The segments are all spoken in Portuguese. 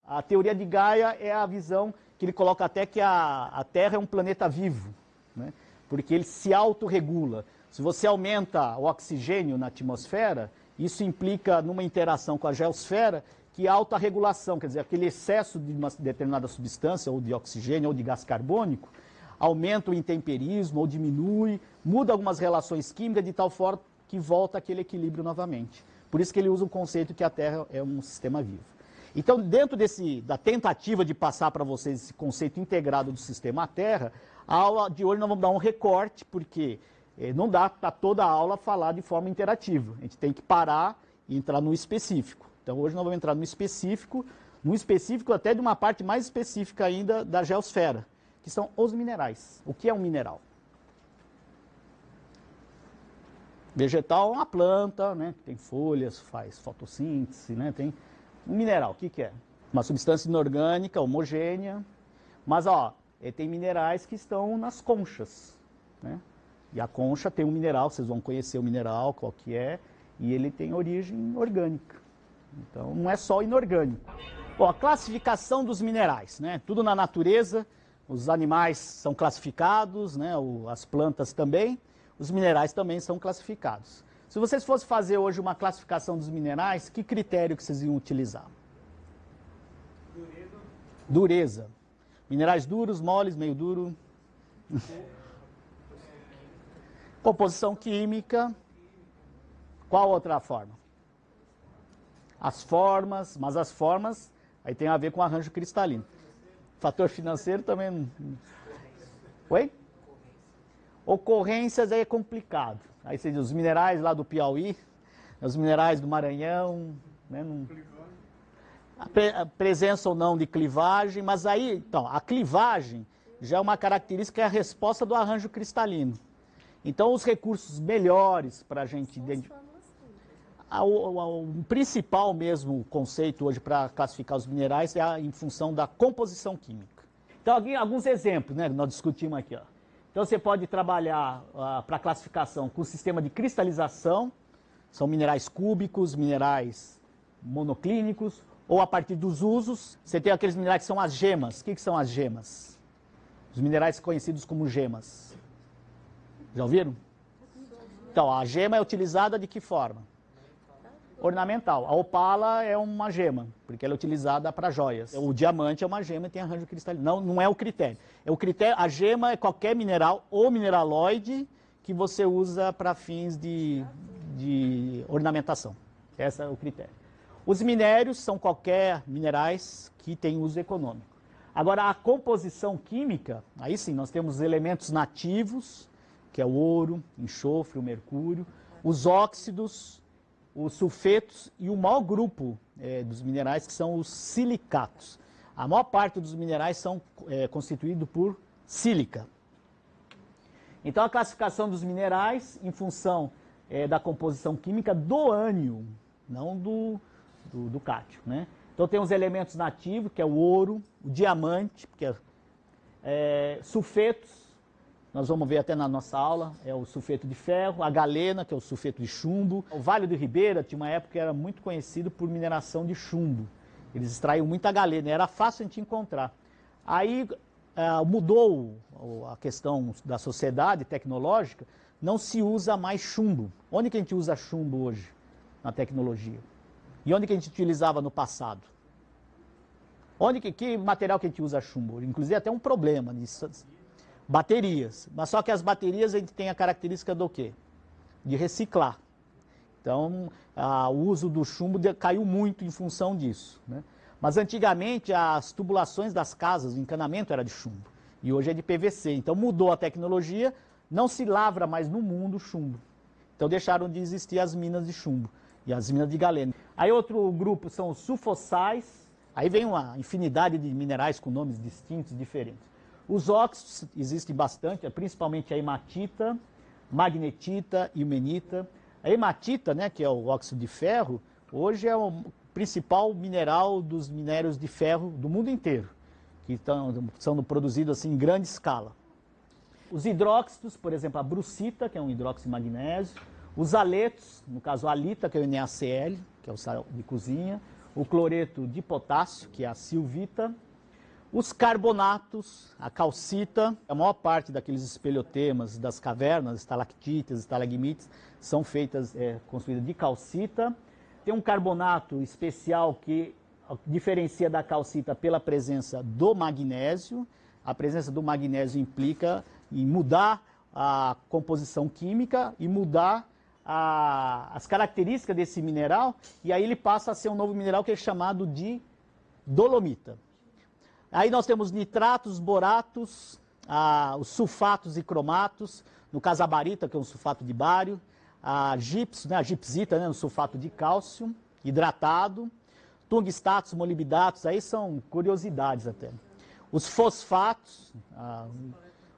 A teoria de Gaia é a visão que ele coloca até que a Terra é um planeta vivo, né? Porque ele se autorregula. Se você aumenta o oxigênio na atmosfera, isso implica numa interação com a geosfera que há alta regulação, quer dizer, aquele excesso de uma determinada substância, ou de oxigênio, ou de gás carbônico, aumenta o intemperismo, ou diminui, muda algumas relações químicas de tal forma que volta aquele equilíbrio novamente. Por isso que ele usa o conceito que a Terra é um sistema vivo. Então, dentro da tentativa de passar para vocês esse conceito integrado do sistema Terra, a aula de hoje nós vamos dar um recorte, porque não dá para toda a aula falar de forma interativa. A gente tem que parar e entrar no específico. Então, hoje nós vamos entrar no específico até de uma parte mais específica ainda da geosfera, que são os minerais. O que é um mineral? Vegetal é uma planta, né, que tem folhas, faz fotossíntese, né, tem um mineral. O que é? Uma substância inorgânica, homogênea, mas tem minerais que estão nas conchas, né? E a concha tem um mineral, vocês vão conhecer o mineral, qual que é, e ele tem origem orgânica. Então, não é só inorgânico. Bom, a classificação dos minerais, né? Tudo na natureza, os animais são classificados, né? As plantas também, os minerais também são classificados. Se vocês fossem fazer hoje uma classificação dos minerais, que critério que vocês iam utilizar? Dureza. Minerais duros, moles, meio duro. Composição química. Qual outra forma? As formas, mas as formas aí tem a ver com arranjo cristalino. Fator financeiro também. Oi? Ocorrências aí é complicado. Aí você diz, os minerais lá do Piauí, os minerais do Maranhão, né, a presença ou não de clivagem, mas aí, então, a clivagem já é uma característica, que é a resposta do arranjo cristalino. Então, os recursos melhores para a gente identificar. O principal mesmo conceito hoje para classificar os minerais é em função da composição química. Então, aqui, alguns exemplos, né, nós discutimos aqui, ó. Então, você pode trabalhar para classificação com o sistema de cristalização, são minerais cúbicos, minerais monoclínicos, ou a partir dos usos, você tem aqueles minerais que são as gemas. O que são as gemas? Os minerais conhecidos como gemas. Já ouviram? Então, a gema é utilizada de que forma? Ornamental. A opala é uma gema, porque ela é utilizada para joias. O diamante é uma gema e tem arranjo cristalino. Não é o critério. A gema é qualquer mineral ou mineraloide que você usa para fins de ornamentação. Esse é o critério. Os minérios são qualquer minerais que têm uso econômico. Agora, a composição química, aí sim, nós temos elementos nativos, que é o ouro, enxofre, o mercúrio, os óxidos, os sulfetos e o maior grupo dos minerais, que são os silicatos. A maior parte dos minerais são constituídos por sílica. Então, a classificação dos minerais em função da composição química do ânion, não do cátio, né? Então, tem os elementos nativos, que é o ouro, o diamante, que sulfetos, nós vamos ver até na nossa aula, é o sulfeto de ferro, a galena, que é o sulfeto de chumbo. O Vale do Ribeira tinha uma época que era muito conhecido por mineração de chumbo. Eles extraíam muita galena, era fácil a gente encontrar. Aí mudou a questão da sociedade tecnológica, não se usa mais chumbo. Onde que a gente usa chumbo hoje na tecnologia? E onde que a gente utilizava no passado? Que material que a gente usa chumbo? Inclusive até um problema nisso. Baterias. Mas só que as baterias a gente tem a característica do quê? De reciclar. Então, o uso do chumbo caiu muito em função disso, né? Mas antigamente as tubulações das casas, o encanamento era de chumbo. E hoje é de PVC. Então mudou a tecnologia, não se lavra mais no mundo chumbo. Então deixaram de existir as minas de chumbo e as minas de galena. Aí outro grupo são os sulfossais. Aí vem uma infinidade de minerais com nomes distintos, diferentes. Os óxidos existem bastante, principalmente a hematita, magnetita e ilmenita. A hematita, né, que é o óxido de ferro, hoje é o principal mineral dos minérios de ferro do mundo inteiro, que são produzidos assim, em grande escala. Os hidróxidos, por exemplo, a brucita, que é um hidróxido de magnésio. Os aletos, no caso a alita, que é o NaCl, que é o sal de cozinha. o cloreto de potássio, que é a silvita, os carbonatos, a calcita. A maior parte daqueles espeleotemas das cavernas, estalactites, estalagmites, são feitas, construídas de calcita. Tem um carbonato especial que diferencia da calcita pela presença do magnésio. A presença do magnésio implica em mudar a composição química e mudar as características desse mineral, e aí ele passa a ser um novo mineral que é chamado de dolomita. Aí nós temos nitratos, boratos, os sulfatos e cromatos, no caso a barita, que é um sulfato de bário, a gipso, a gipsita, um sulfato de cálcio hidratado, tungstatos, molibdatos, aí são curiosidades até. Os fosfatos,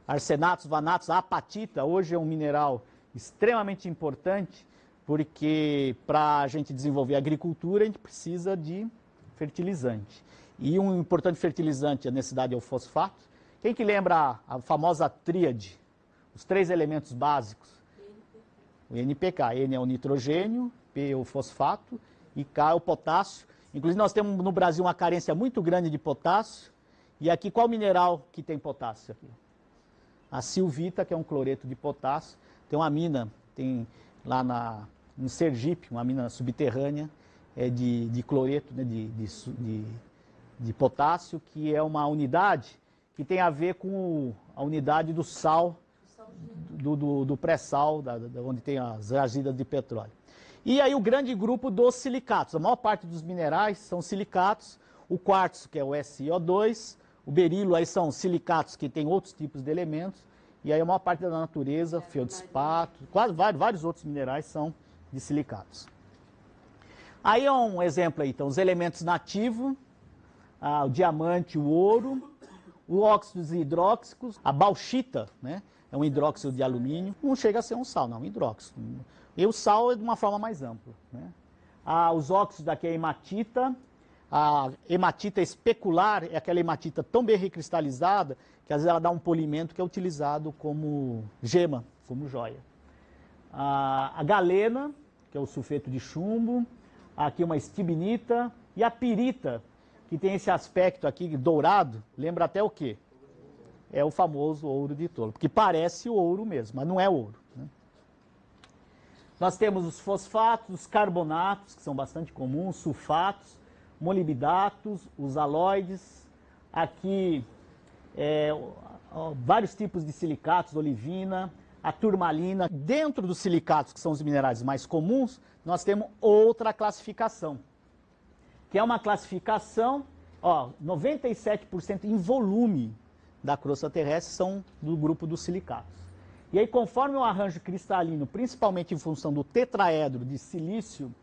arsenatos, vanatos, a apatita, hoje é um mineral extremamente importante, porque para a gente desenvolver a agricultura, a gente precisa de fertilizante. E um importante fertilizante, a necessidade é o fosfato. Quem que lembra a famosa tríade? Os 3 elementos básicos? O NPK. N é o nitrogênio, P é o fosfato e K é o potássio. Inclusive nós temos no Brasil uma carência muito grande de potássio. E aqui qual mineral que tem potássio aqui? A silvita, que é um cloreto de potássio. Tem uma mina, tem lá em Sergipe, uma mina subterrânea de cloreto, né, de potássio, que é uma unidade que tem a ver com a unidade do sal, do pré-sal, onde tem as jazidas de petróleo. E aí o grande grupo dos silicatos. A maior parte dos minerais são silicatos. O quartzo, que é o SiO2, o berilo, aí são silicatos que têm outros tipos de elementos. E aí a maior parte da natureza, feldspato, quase vários outros minerais são de silicatos. Aí é um exemplo aí, então, os elementos nativos, o diamante, o ouro, os óxidos hidróxicos, a bauxita, né, é um hidróxido de alumínio, não chega a ser um sal, não, um hidróxido. E o sal é de uma forma mais ampla, né. Os óxidos daqui é hematita, a hematita especular é aquela hematita tão bem recristalizada que às vezes ela dá um polimento que é utilizado como gema, como joia. A galena, que é o sulfeto de chumbo, aqui uma estibnita, e a pirita, que tem esse aspecto aqui dourado, lembra até o quê? É o famoso ouro de tolo, porque parece o ouro mesmo, mas não é ouro, né? Nós temos os fosfatos, os carbonatos, que são bastante comuns, sulfatos, molibdatos, os aloides, aqui vários tipos de silicatos, olivina, a turmalina. Dentro dos silicatos, que são os minerais mais comuns, nós temos outra classificação, que é uma classificação, 97% em volume da crosta terrestre são do grupo dos silicatos. E aí, conforme o arranjo cristalino, principalmente em função do tetraedro de silício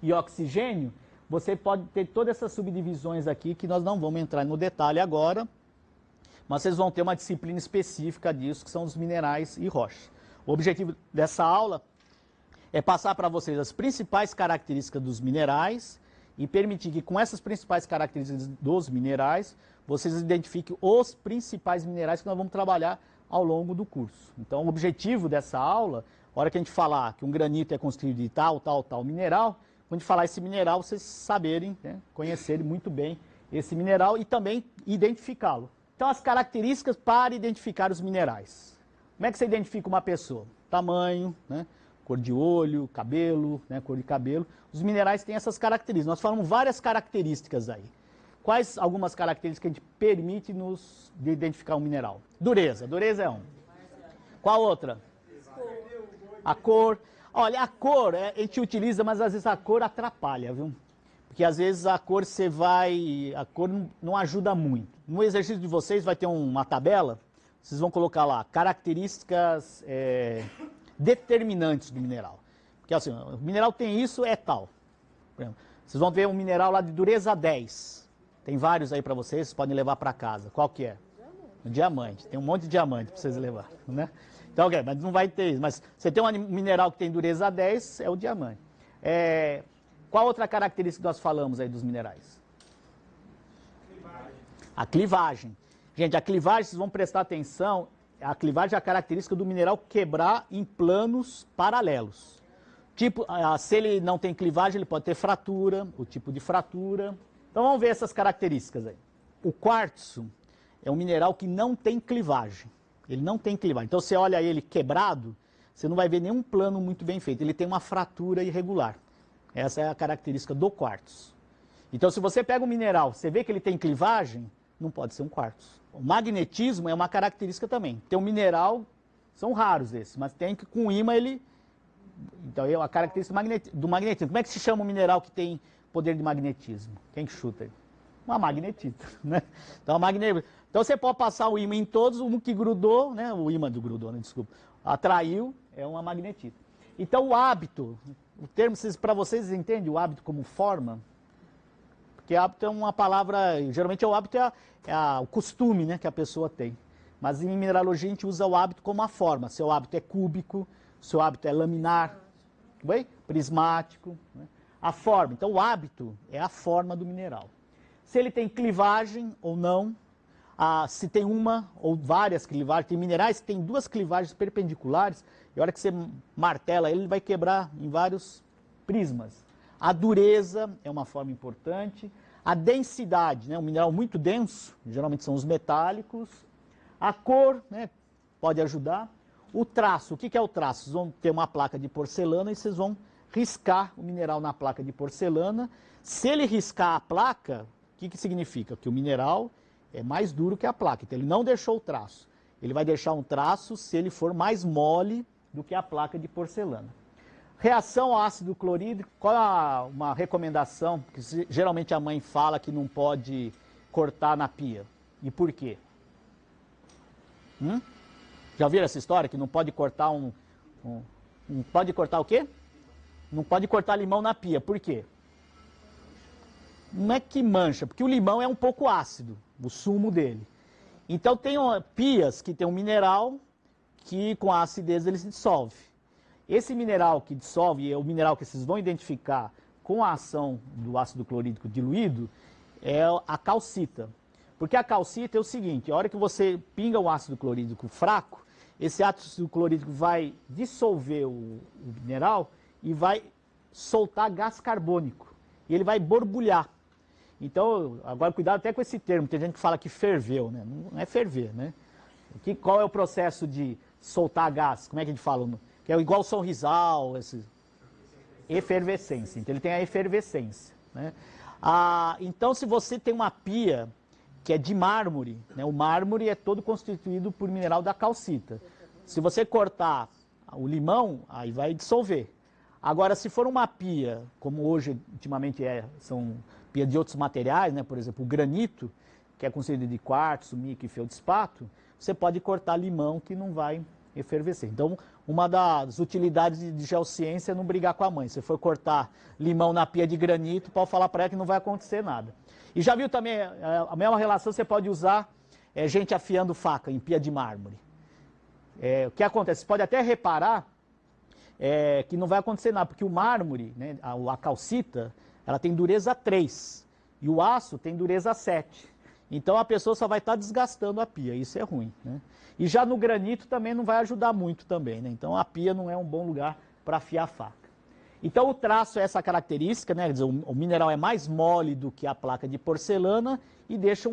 e oxigênio, você pode ter todas essas subdivisões aqui, que nós não vamos entrar no detalhe agora, mas vocês vão ter uma disciplina específica disso, que são os minerais e rochas. O objetivo dessa aula é passar para vocês as principais características dos minerais e permitir que, com essas principais características dos minerais, vocês identifiquem os principais minerais que nós vamos trabalhar ao longo do curso. Então, o objetivo dessa aula, a hora que a gente falar que um granito é construído de tal mineral, quando a gente falar esse mineral, vocês saberem, né, conhecerem muito bem esse mineral e também identificá-lo. Então, as características para identificar os minerais. Como é que você identifica uma pessoa? Tamanho, né, cor de olho, cabelo, né, cor de cabelo. Os minerais têm essas características. Nós falamos várias características aí. Quais algumas características que a gente permite nos de identificar um mineral? Dureza. Dureza é um. Qual outra? A cor. Olha, a cor a gente utiliza, mas às vezes a cor atrapalha, viu? Porque às vezes a cor a cor não ajuda muito. No exercício de vocês vai ter uma tabela, vocês vão colocar lá características determinantes do mineral. Porque assim, o mineral tem isso, é tal. Por exemplo, vocês vão ver um mineral lá de dureza 10. Tem vários aí para vocês podem levar para casa. Qual que é? O diamante. Tem um monte de diamante para vocês levar, né? Então, ok, mas não vai ter isso. Mas você tem um mineral que tem dureza 10, é o diamante. Qual outra característica que nós falamos aí dos minerais? Clivagem. A clivagem. Gente, a clivagem, vocês vão prestar atenção, a clivagem é a característica do mineral quebrar em planos paralelos. Tipo, se ele não tem clivagem, ele pode ter fratura, o tipo de fratura. Então vamos ver essas características aí. O quartzo é um mineral que não tem clivagem. Ele não tem clivagem. Então você olha ele quebrado, você não vai ver nenhum plano muito bem feito. Ele tem uma fratura irregular. Essa é a característica do quartzo. Então se você pega um mineral, você vê que ele tem clivagem, não pode ser um quartzo. O magnetismo é uma característica também. Tem um mineral, são raros esses, mas tem que com ímã ele... Então é a característica do magnetismo. Como é que se chama um mineral que tem poder de magnetismo? Quem que chuta aí? Uma magnetita, né? Então você pode passar o ímã em todos, um que grudou, né? O ímã do grudou, né? Desculpa. Atraiu, é uma magnetita. Então o hábito, o termo, para vocês entendem o hábito como forma? Porque hábito é uma palavra, geralmente o hábito é o costume, né, que a pessoa tem. Mas em mineralogia a gente usa o hábito como a forma. Seu hábito é cúbico, seu hábito é laminar, prismático, né? A forma. Então o hábito é a forma do mineral. Se ele tem clivagem ou não, se tem uma ou várias clivagens, tem minerais que tem duas clivagens perpendiculares, e a hora que você martela ele vai quebrar em vários prismas. A dureza é uma forma importante, a densidade, né, um mineral muito denso, geralmente são os metálicos, a cor, né, pode ajudar, o traço, o que é o traço? Vocês vão ter uma placa de porcelana e vocês vão riscar o mineral na placa de porcelana. Se ele riscar a placa, o que significa? Que o mineral é mais duro que a placa, então ele não deixou o traço. Ele vai deixar um traço se ele for mais mole do que a placa de porcelana. Reação ao ácido clorídrico, qual é uma recomendação? Porque geralmente a mãe fala que não pode cortar na pia. E por quê? Já viram essa história que não pode cortar não pode cortar o quê? Não pode cortar limão na pia. Por quê? Não é que mancha, porque o limão é um pouco ácido, o sumo dele. Então tem pias que tem um mineral que com a acidez ele se dissolve. Esse mineral que dissolve, é o mineral que vocês vão identificar com a ação do ácido clorídrico diluído, é a calcita. Porque a calcita é o seguinte, a hora que você pinga um ácido clorídrico fraco, esse ácido clorídrico vai dissolver o mineral e vai soltar gás carbônico. E ele vai borbulhar. Então, agora cuidado até com esse termo, tem gente que fala que ferveu, né? Não é ferver, né? Qual é o processo de soltar gás? Como é que a gente fala? Que é igual o sorrisal, efervescência. Então ele tem a efervescência, né? Então se você tem uma pia que é de mármore, né? O mármore é todo constituído por mineral da calcita. Se você cortar o limão, aí vai dissolver. Agora, se for uma pia, como hoje, ultimamente são pia de outros materiais, né? Por exemplo, o granito, que é constituído de quartzo, mica e feldspato, você pode cortar limão que não vai efervescer. Então, uma das utilidades de geociência é não brigar com a mãe. Se for cortar limão na pia de granito, pode falar para ela que não vai acontecer nada. E já viu também, a mesma relação você pode usar gente afiando faca em pia de mármore. O que acontece? Você pode até reparar que não vai acontecer nada, porque o mármore, né, a calcita, ela tem dureza 3 e o aço tem dureza 7. Então a pessoa só vai estar desgastando a pia, isso é ruim, né? E já no granito também não vai ajudar muito também, né? Então a pia não é um bom lugar para afiar a faca. Então o traço é essa característica, né? Quer dizer, o mineral é mais mole do que a placa de porcelana e deixa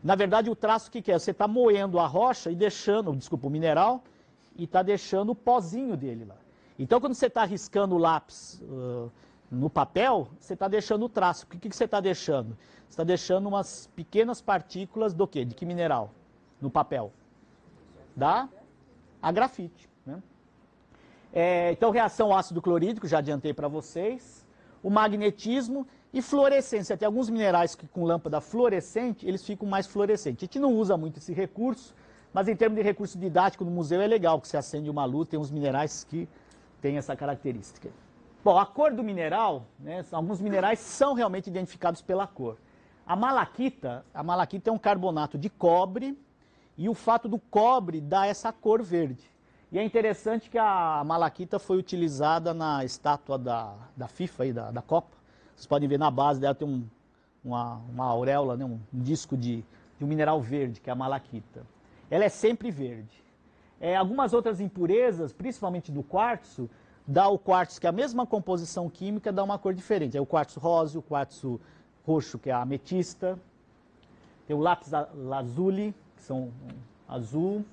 Na verdade o traço o que é? Você está moendo a rocha e deixando, desculpa, o mineral, e está deixando o pozinho dele lá. Então quando você está riscando o lápis no papel, você está deixando o traço. O que você está deixando? Você está deixando umas pequenas partículas do quê? De que mineral? No papel? A grafite, né? Então, reação ao ácido clorídrico, já adiantei para vocês. O magnetismo e fluorescência. Tem alguns minerais que com lâmpada fluorescente, eles ficam mais fluorescentes. A gente não usa muito esse recurso, mas em termos de recurso didático no museu é legal, que você acende uma luz, tem uns minerais que têm essa característica. Bom, a cor do mineral, né, alguns minerais são realmente identificados pela cor. A malaquita é um carbonato de cobre e o fato do cobre dá essa cor verde. E é interessante que a malaquita foi utilizada na estátua da FIFA, aí, da Copa. Vocês podem ver na base dela tem uma auréola, né, um disco de um mineral verde, que é a malaquita. Ela é sempre verde. Algumas outras impurezas, principalmente do quartzo, dá o quartzo, que é a mesma composição química, dá uma cor diferente. É o quartzo rosa, o quartzo roxo, que é a ametista. Tem o lápis lazuli, que são azul.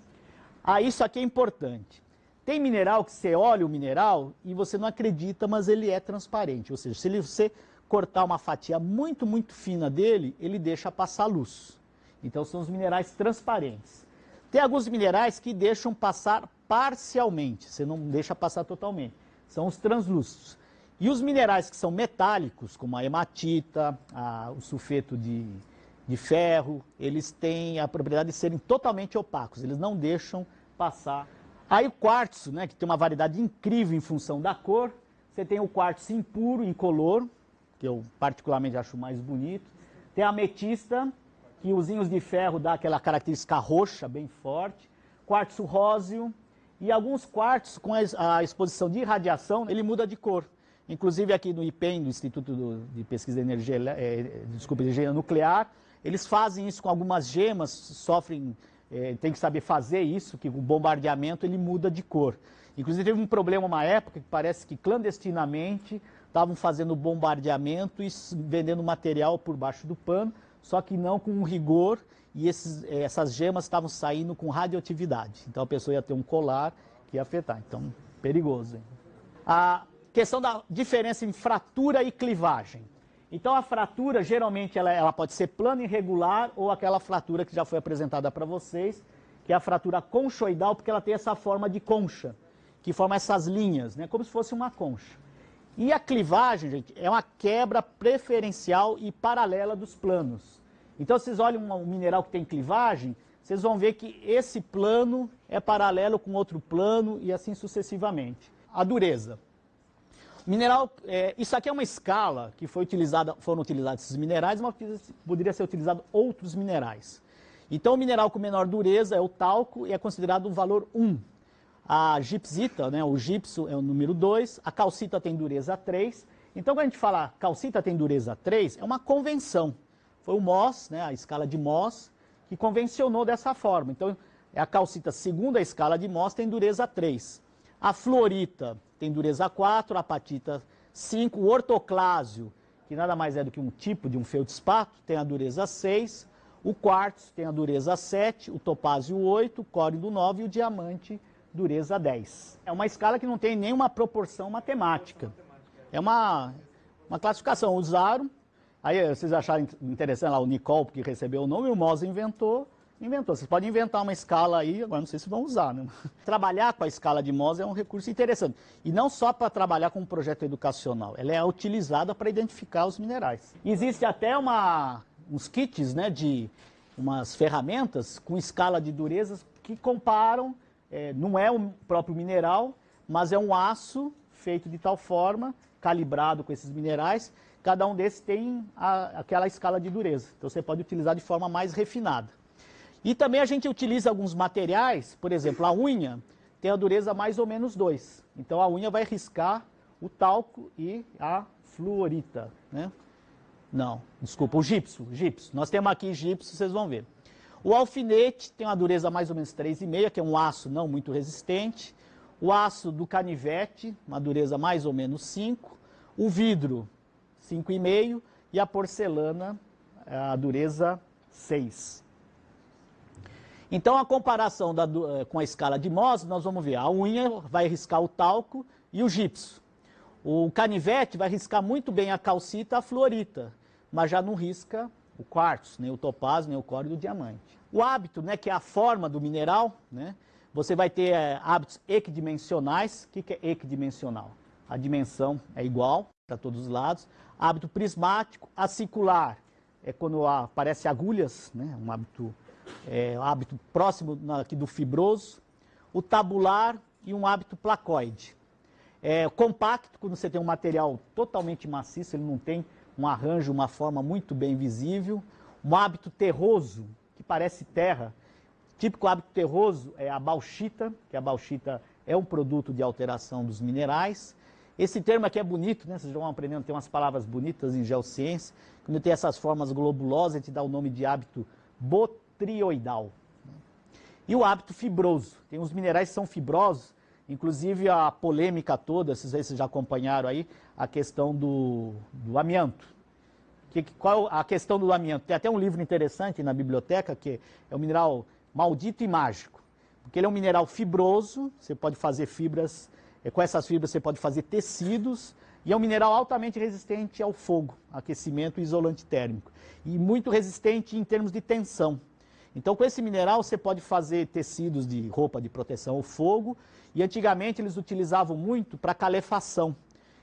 Ah, isso aqui é importante. Tem mineral que você olha o mineral e você não acredita, mas ele é transparente. Ou seja, se você cortar uma fatia muito, muito fina dele, ele deixa passar luz. Então são os minerais transparentes. Tem alguns minerais que deixam passar parcialmente, você não deixa passar totalmente. São os translúcidos. E os minerais que são metálicos, como a hematita, o sulfeto de ferro, eles têm a propriedade de serem totalmente opacos, eles não deixam passar. Aí o quartzo, né, que tem uma variedade incrível em função da cor, você tem o quartzo impuro, incolor, que eu particularmente acho mais bonito. Tem a ametista, que os íons de ferro dá aquela característica roxa bem forte. Quartzo róseo e alguns quartzos com a exposição de radiação, ele muda de cor. Inclusive aqui no IPEN, do Instituto de Pesquisa de Energia Nuclear, eles fazem isso com algumas gemas, sofrem, tem que saber fazer isso, que o bombardeamento ele muda de cor. Inclusive teve um problema uma época que parece que clandestinamente estavam fazendo bombardeamento e vendendo material por baixo do pano, só que não com rigor, e essas gemas estavam saindo com radioatividade. Então a pessoa ia ter um colar que ia afetar. Então, perigoso. Hein? A questão da diferença em fratura e clivagem. Então a fratura, geralmente, ela pode ser plana e irregular, ou aquela fratura que já foi apresentada para vocês, que é a fratura conchoidal, porque ela tem essa forma de concha, que forma essas linhas, né, como se fosse uma concha. E a clivagem, gente, é uma quebra preferencial e paralela dos planos. Então, vocês olham um mineral que tem clivagem, vocês vão ver que esse plano é paralelo com outro plano e assim sucessivamente. A dureza. O mineral, isso aqui é uma escala que foram utilizados esses minerais, mas poderia ser utilizado outros minerais. Então, o mineral com menor dureza é o talco e é considerado um valor 1. A gipsita, né, o gipso é o número 2, a calcita tem dureza 3. Então, quando a gente fala calcita tem dureza 3, é uma convenção. Foi o Mohs, né, a escala de Mohs, que convencionou dessa forma. Então, a calcita, segundo a escala de Mohs, tem dureza 3. A fluorita tem dureza 4, a apatita 5. O ortoclásio, que nada mais é do que um tipo de um feldspato, tem a dureza 6. O quartzo tem a dureza 7, o topázio 8, o córido 9 e o diamante dureza 10. É uma escala que não tem nenhuma proporção matemática. É uma classificação. Usaram, aí vocês acharam interessante lá o Nicol, porque recebeu o nome, e o Mohs inventou. Vocês podem inventar uma escala aí, agora não sei se vão usar, né? Trabalhar com a escala de Mohs é um recurso interessante. E não só para trabalhar com um projeto educacional, ela é utilizada para identificar os minerais. Existe até uns kits, né, de umas ferramentas com escala de durezas que comparam, não é o próprio mineral, mas é um aço feito de tal forma, calibrado com esses minerais, cada um desses tem aquela escala de dureza. Então você pode utilizar de forma mais refinada. E também a gente utiliza alguns materiais, por exemplo, a unha tem a dureza mais ou menos 2. Então a unha vai riscar o talco e a fluorita, né? Não, desculpa, o gipso. Nós temos aqui gipso, vocês vão ver. O alfinete tem uma dureza mais ou menos 3,5, que é um aço não muito resistente. O aço do canivete, uma dureza mais ou menos 5. O vidro, 5,5. E a porcelana, a dureza 6. Então, a comparação com a escala de Mohs, nós vamos ver. A unha vai riscar o talco e o gipso. O canivete vai riscar muito bem a calcita e a fluorita, mas já não risca o quartzo, nem o topázio, nem o córido e o diamante. O hábito, né, que é a forma do mineral, né, você vai ter hábitos equidimensionais. O que é equidimensional? A dimensão é igual para todos os lados. Hábito prismático, acicular, é quando aparece agulhas, né, um hábito próximo aqui do fibroso. O tabular e um hábito placoide. Compacto, quando você tem um material totalmente maciço, ele não tem um arranjo, uma forma muito bem visível. Um hábito terroso, que parece terra. Típico hábito terroso é a bauxita, que a bauxita é um produto de alteração dos minerais. Esse termo aqui é bonito, né? Vocês já vão aprendendo, tem umas palavras bonitas em geociência. Quando tem essas formas globulosas, a gente dá o nome de hábito botrioidal. E o hábito fibroso. Tem uns minerais que são fibrosos, inclusive a polêmica toda, vocês já acompanharam aí, a questão do amianto. Qual a questão do amianto? Tem até um livro interessante na biblioteca, que é o mineral maldito e mágico. Porque ele é um mineral fibroso, você pode fazer fibras, com essas fibras você pode fazer tecidos, e é um mineral altamente resistente ao fogo, aquecimento e isolante térmico. E muito resistente em termos de tensão. Então, com esse mineral, você pode fazer tecidos de roupa de proteção ao fogo, e antigamente eles utilizavam muito para calefação.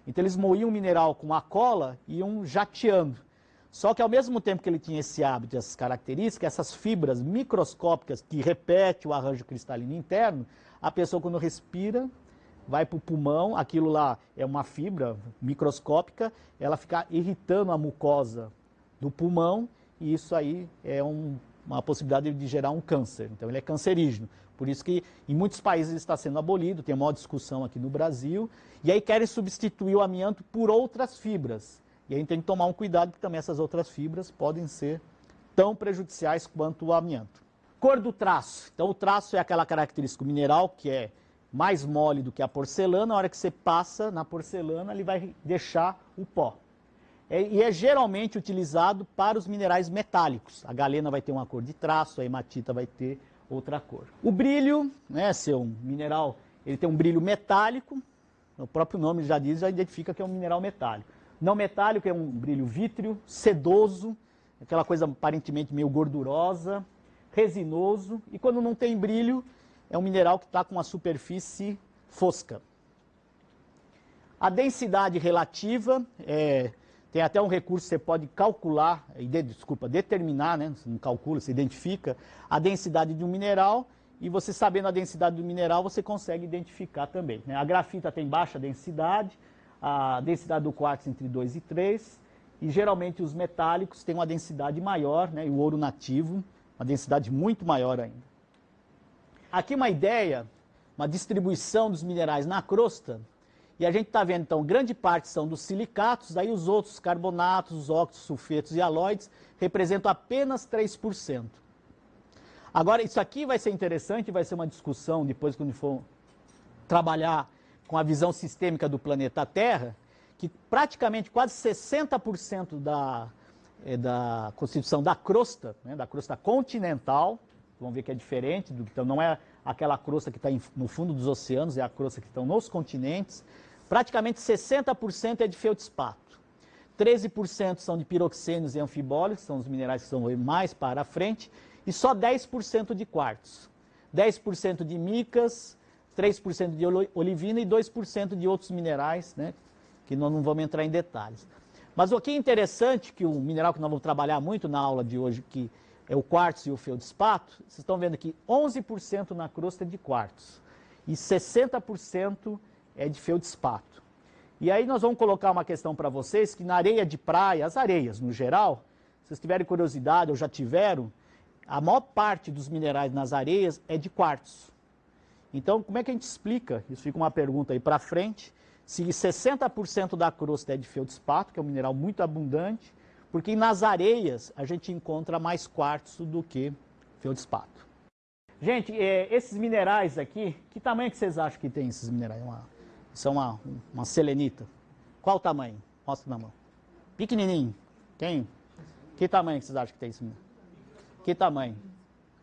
Então, eles moíam o mineral com a cola e iam jateando. Só que, ao mesmo tempo que ele tinha esse hábito, essas características, essas fibras microscópicas que repetem o arranjo cristalino interno, a pessoa, quando respira, vai para o pulmão, aquilo lá é uma fibra microscópica, ela fica irritando a mucosa do pulmão, e isso aí é uma possibilidade de gerar um câncer. Então ele é cancerígeno. Por isso que em muitos países ele está sendo abolido, tem uma maior discussão aqui no Brasil, e aí querem substituir o amianto por outras fibras. E aí a gente tem que tomar um cuidado, porque também essas outras fibras podem ser tão prejudiciais quanto o amianto. Cor do traço. Então o traço é aquela característica mineral que é mais mole do que a porcelana. A hora que você passa na porcelana, ele vai deixar o pó. E é geralmente utilizado para os minerais metálicos. A galena vai ter uma cor de traço, a hematita vai ter outra cor. O brilho, né, ser um mineral, ele tem um brilho metálico, o próprio nome já diz, já identifica que é um mineral metálico. Não metálico é um brilho vítreo, sedoso, aquela coisa aparentemente meio gordurosa, resinoso, e quando não tem brilho, é um mineral que está com uma superfície fosca. A densidade relativa, tem até um recurso que você pode calcular, determinar, né? Você não calcula, você identifica a densidade de um mineral, e você sabendo a densidade do mineral, você consegue identificar também, né? A grafita tem baixa densidade, a densidade do quartzo entre 2 e 3, e geralmente os metálicos têm uma densidade maior, né? E o ouro nativo, uma densidade muito maior ainda. Aqui uma ideia, uma distribuição dos minerais na crosta, e a gente está vendo, então, grande parte são dos silicatos, daí os outros carbonatos, os óxidos, sulfetos e halóides representam apenas 3%. Agora, isso aqui vai ser interessante, vai ser uma discussão depois quando for trabalhar com a visão sistêmica do planeta Terra, que praticamente quase 60% da constituição da crosta, né, da crosta continental, vamos ver que é diferente, então não é aquela crosta que está no fundo dos oceanos, é a crosta que estão nos continentes. Praticamente 60% é de feldspato. 13% são de piroxênios e anfibólicos, são os minerais que são mais para a frente, e só 10% de quartzo. 10% de micas, 3% de olivina e 2% de outros minerais, né, que nós não vamos entrar em detalhes. Mas o que é interessante, que o mineral que nós vamos trabalhar muito na aula de hoje, que é o quartzo e o feldspato, vocês estão vendo aqui 11% na crosta é de quartzo e 60% é de feldspato. E aí nós vamos colocar uma questão para vocês, que na areia de praia, as areias no geral, se vocês tiverem curiosidade ou já tiveram, a maior parte dos minerais nas areias é de quartzo. Então, como é que a gente explica? Isso fica uma pergunta aí para frente. Se 60% da crosta é de feldspato, que é um mineral muito abundante, porque nas areias a gente encontra mais quartzo do que feldspato. Gente, esses minerais aqui, que tamanho que vocês acham que tem esses minerais? Isso é uma selenita. Qual o tamanho? Mostra na mão. Pequenininho. Que tamanho que vocês acham que tem esse mineral? Que tamanho?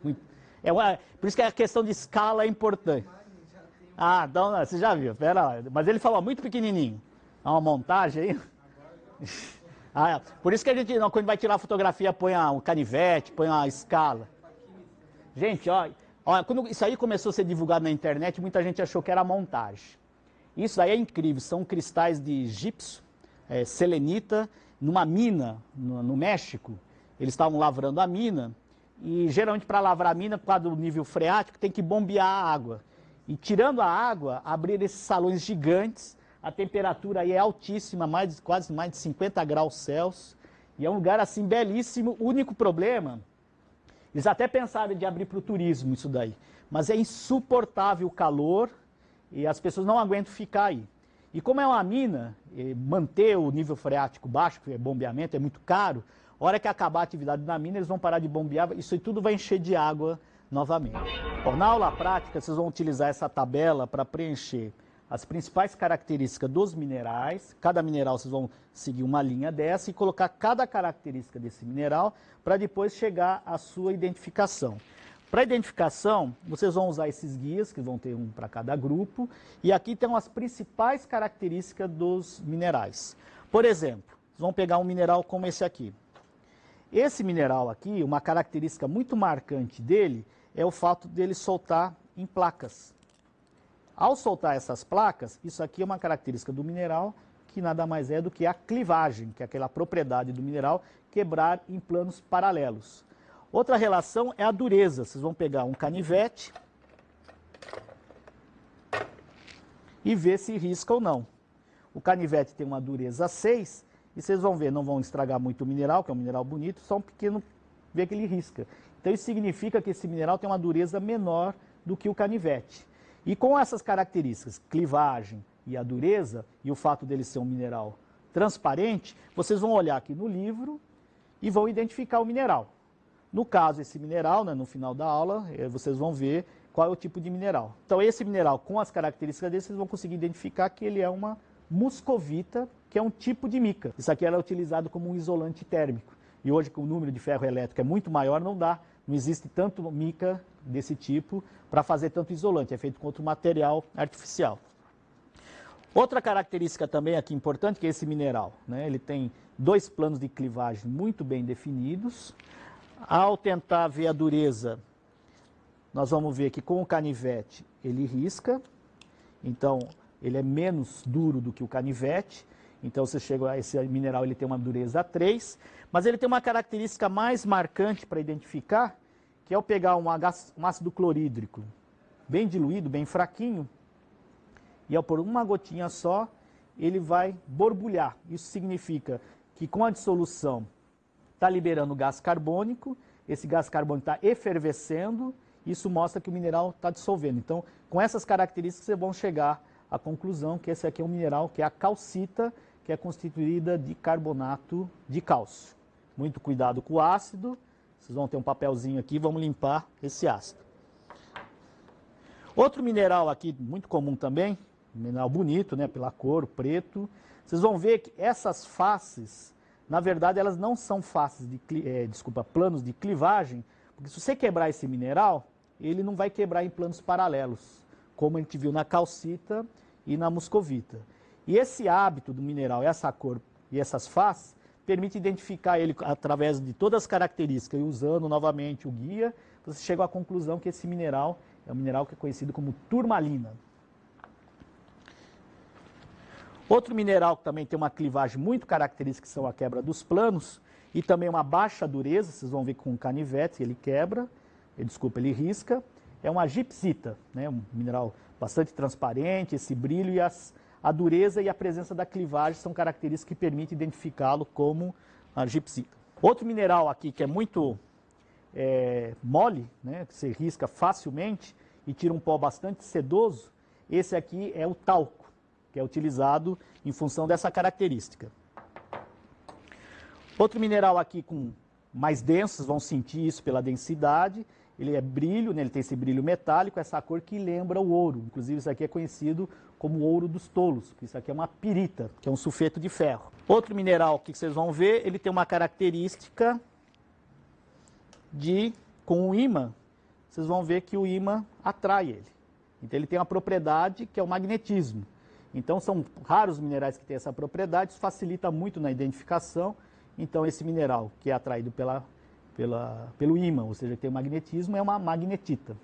Muito. Por isso que a questão de escala é importante. Ah, então, você já viu, pera lá. Mas ele falou muito pequenininho. Há uma montagem aí? Por isso que a gente, quando vai tirar a fotografia, põe um canivete, põe uma escala. Gente, ó, quando isso aí começou a ser divulgado na internet, muita gente achou que era montagem. Isso aí é incrível, são cristais de gipso, selenita, numa mina no México. Eles estavam lavrando a mina, e geralmente para lavrar a mina, por causa do nível freático, tem que bombear a água. E tirando a água, abrir esses salões gigantes, a temperatura aí é altíssima, quase mais de 50 graus Celsius, e é um lugar assim belíssimo. O único problema, eles até pensaram de abrir para o turismo isso daí, mas é insuportável o calor e as pessoas não aguentam ficar aí. E como é uma mina, manter o nível freático baixo, que é bombeamento, é muito caro, a hora que acabar a atividade na mina, eles vão parar de bombear, isso aí tudo vai encher de água novamente. Bom, na aula prática, vocês vão utilizar essa tabela para preencher as principais características dos minerais. Cada mineral vocês vão seguir uma linha dessa e colocar cada característica desse mineral para depois chegar à sua identificação. Para identificação, vocês vão usar esses guias, que vão ter um para cada grupo, e aqui estão as principais características dos minerais. Por exemplo, vocês vão pegar um mineral como esse aqui. Esse mineral aqui, uma característica muito marcante dele, é o fato dele soltar em placas. Ao soltar essas placas, isso aqui é uma característica do mineral que nada mais é do que a clivagem, que é aquela propriedade do mineral quebrar em planos paralelos. Outra relação é a dureza. Vocês vão pegar um canivete e ver se risca ou não. O canivete tem uma dureza 6 e vocês vão ver, não vão estragar muito o mineral, que é um mineral bonito, só um pequeno, ver que ele risca. Então isso significa que esse mineral tem uma dureza menor do que o canivete. E com essas características, clivagem e a dureza, e o fato dele ser um mineral transparente, vocês vão olhar aqui no livro e vão identificar o mineral. No caso, esse mineral, né, no final da aula, vocês vão ver qual é o tipo de mineral. Então, esse mineral, com as características dele, vocês vão conseguir identificar que ele é uma muscovita, que é um tipo de mica. Isso aqui era utilizado como um isolante térmico. E hoje, com o número de ferro elétrico é muito maior, não existe tanto mica desse tipo para fazer tanto isolante. É feito com outro material artificial. Outra característica também aqui importante, que é esse mineral, né? Ele tem 2 planos de clivagem muito bem definidos. Ao tentar ver a dureza, nós vamos ver que com o canivete ele risca, então ele é menos duro do que o canivete, então você chega a esse mineral, ele tem uma dureza 3, mas ele tem uma característica mais marcante para identificar, que é ao pegar um ácido clorídrico bem diluído, bem fraquinho, e ao pôr uma gotinha só, ele vai borbulhar. Isso significa que com a dissolução está liberando gás carbônico, esse gás carbônico está efervescendo, isso mostra que o mineral está dissolvendo. Então, com essas características, vocês vão chegar à conclusão que esse aqui é um mineral, que é a calcita, que é constituída de carbonato de cálcio. Muito cuidado com o ácido, vocês vão ter um papelzinho aqui, vamos limpar esse ácido. Outro mineral aqui, muito comum também, mineral bonito, né, pela cor, preto, vocês vão ver que essas faces, na verdade, elas não são faces de, planos de clivagem, porque se você quebrar esse mineral, ele não vai quebrar em planos paralelos, como a gente viu na calcita e na muscovita. E esse hábito do mineral, essa cor e essas faces, permite identificar ele através de todas as características, e usando novamente o guia, você chega à conclusão que esse mineral é um mineral que é conhecido como turmalina. Outro mineral que também tem uma clivagem muito característica, que são a quebra dos planos, e também uma baixa dureza, vocês vão ver com o canivete, ele quebra, ele risca, é uma gipsita, né, um mineral bastante transparente, esse brilho, e a dureza e a presença da clivagem são características que permitem identificá-lo como a gipsita. Outro mineral aqui que é muito mole, né, que você risca facilmente e tira um pó bastante sedoso, esse aqui é o talco, que é utilizado em função dessa característica. Outro mineral aqui com mais denso, vocês vão sentir isso pela densidade, ele é brilho, né, ele tem esse brilho metálico, essa cor que lembra o ouro. Inclusive isso aqui é conhecido como ouro dos tolos, porque isso aqui é uma pirita, que é um sulfeto de ferro. Outro mineral que vocês vão ver, ele tem uma característica com o ímã, vocês vão ver que o ímã atrai ele. Então ele tem uma propriedade que é o magnetismo. Então são raros minerais que têm essa propriedade, isso facilita muito na identificação. Então esse mineral que é atraído pelo ímã, ou seja, que tem o magnetismo, é uma magnetita,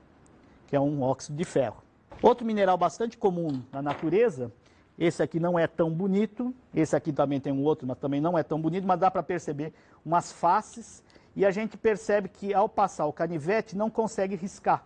que é um óxido de ferro. Outro mineral bastante comum na natureza, esse aqui não é tão bonito, esse aqui também tem um outro, mas também não é tão bonito, mas dá para perceber umas faces, e a gente percebe que ao passar o canivete não consegue riscar.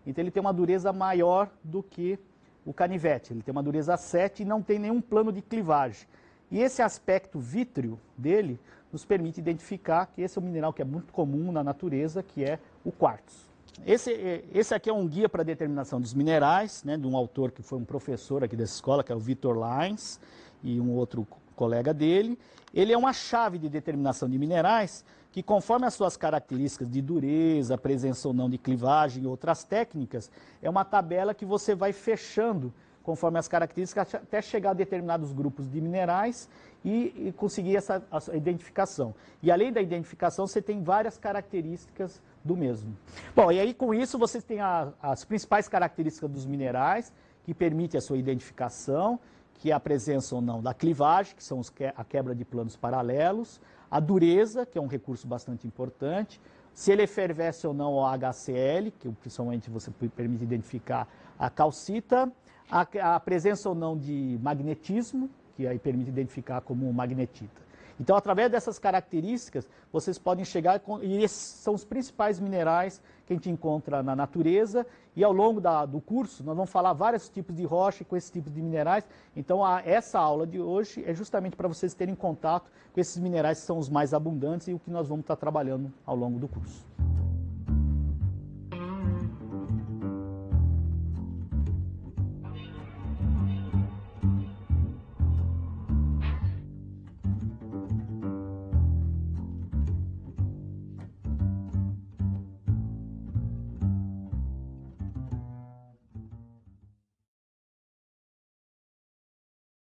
Então ele tem uma dureza maior do que o canivete, ele tem uma dureza 7 e não tem nenhum plano de clivagem. E esse aspecto vítreo dele nos permite identificar que esse é um mineral que é muito comum na natureza, que é o quartzo. Esse aqui é um guia para a determinação dos minerais, né, de um autor que foi um professor aqui dessa escola, que é o Victor Lines, e um outro colega dele. Ele é uma chave de determinação de minerais que conforme as suas características de dureza, presença ou não de clivagem e outras técnicas, é uma tabela que você vai fechando conforme as características até chegar a determinados grupos de minerais e conseguir essa identificação. E além da identificação, você tem várias características do mesmo. Bom, e aí com isso vocês têm as principais características dos minerais que permitem a sua identificação, que é a presença ou não da clivagem, que são a quebra de planos paralelos, a dureza, que é um recurso bastante importante, se ele efervesce ou não o HCl, que principalmente você permite identificar a calcita, a presença ou não de magnetismo, que aí permite identificar como magnetita. Então, através dessas características, vocês podem chegar, e esses são os principais minerais que a gente encontra na natureza, e ao longo do curso nós vamos falar vários tipos de rocha com esses tipos de minerais. Então, essa aula de hoje é justamente para vocês terem contato com esses minerais que são os mais abundantes e o que nós vamos estar trabalhando ao longo do curso.